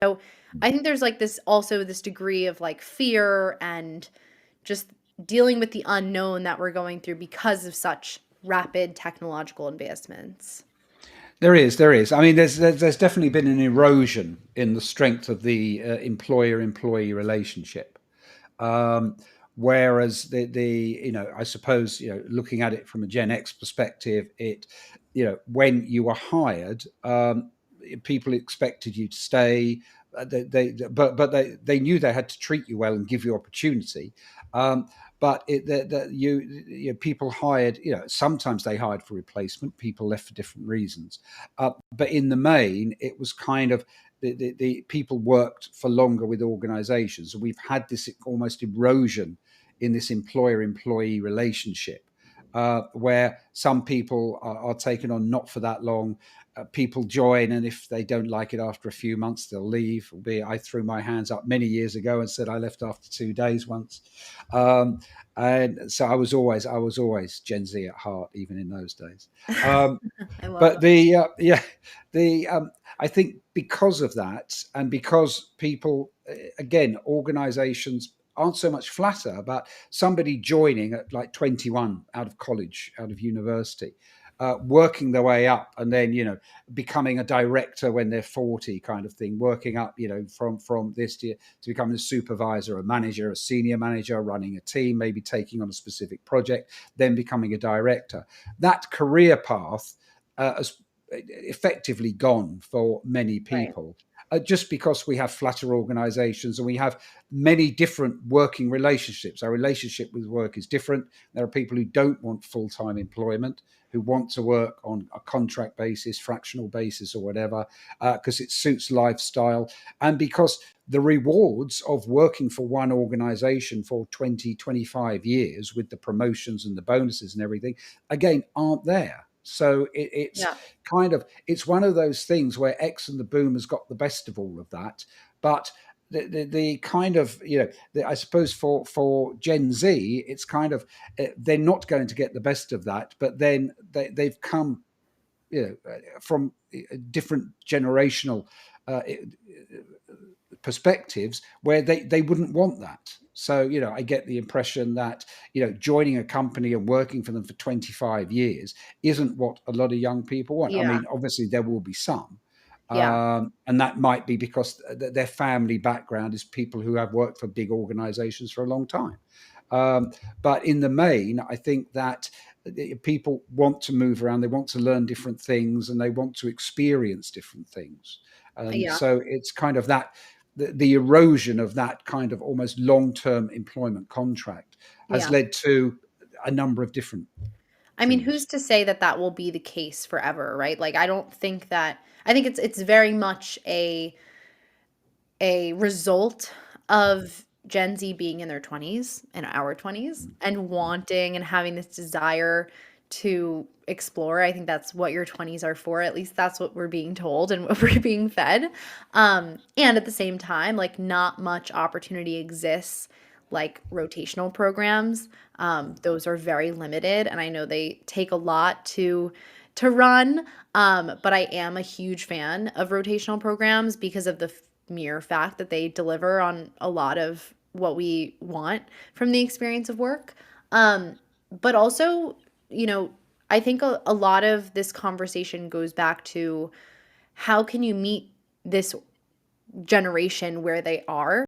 So I think there's like this also this degree of like fear and just dealing with the unknown that we're going through because of such rapid technological advancements. There is. I mean, there's definitely been an erosion in the strength of the employer-employee relationship. Um, Whereas the I suppose looking at it from a Gen X perspective, when you were hired, people expected you to stay. They knew they had to treat you well and give you opportunity. Um, but people hired. Sometimes they hired for replacement. People left for different reasons. But in the main, it was kind of the people worked for longer with organizations. We've had this almost erosion in this employer-employee relationship, where some people are taken on not for that long. People join, and if they don't like it after a few months, they'll leave. Albeit, I threw my hands up many years ago and said I left after 2 days once, um, and so I was always Gen Z at heart, even in those days. Um, I love but that. the I think because of that, and because people, again, organizations aren't so much flatter about somebody joining at like 21 out of college, out of university, working their way up, and then becoming a director when they're 40, kind of thing, working up from this to becoming a supervisor, a manager, a senior manager, running a team, maybe taking on a specific project, then becoming a director. That career path has effectively gone for many Right. people, just because we have flatter organizations and we have many different working relationships. Our relationship with work is different. There are people who don't want full-time employment, who want to work on a contract basis, fractional basis, or whatever, because it suits lifestyle, and because the rewards of working for one organization for 20, 25 years with the promotions and the bonuses and everything, again, aren't there. So it's Yeah. it's one of those things where X and the boomers got the best of all of that. But the kind of I suppose for Gen Z, it's kind of they're not going to get the best of that. But then they've come from different generational uh, perspectives where they wouldn't want that. So, I get the impression that, joining a company and working for them for 25 years isn't what a lot of young people want. I Yeah. mean, obviously, there will be some. Yeah. And that might be because their family background is people who have worked for big organizations for a long time. Um, but in the main, I think that people want to move around, they want to learn different things, and they want to experience different things. And Yeah. so it's kind of that the erosion of that kind of almost long-term employment contract has Yeah. led to a number of different I mean, who's things. to say that that will be the case forever, right? Like I don't think that I think it's very much a result of Gen Z being in their 20s and our 20s and wanting and having this desire to explore. I think that's what your 20s are for. At least that's what we're being told and what we're being fed. And at the same time, like not much opportunity exists, like rotational programs. Those are very limited, and I know they take a lot to run. But I am a huge fan of rotational programs because of the mere fact that they deliver on a lot of what we want from the experience of work. But also, you know, I think a lot of this conversation goes back to how can you meet this generation where they are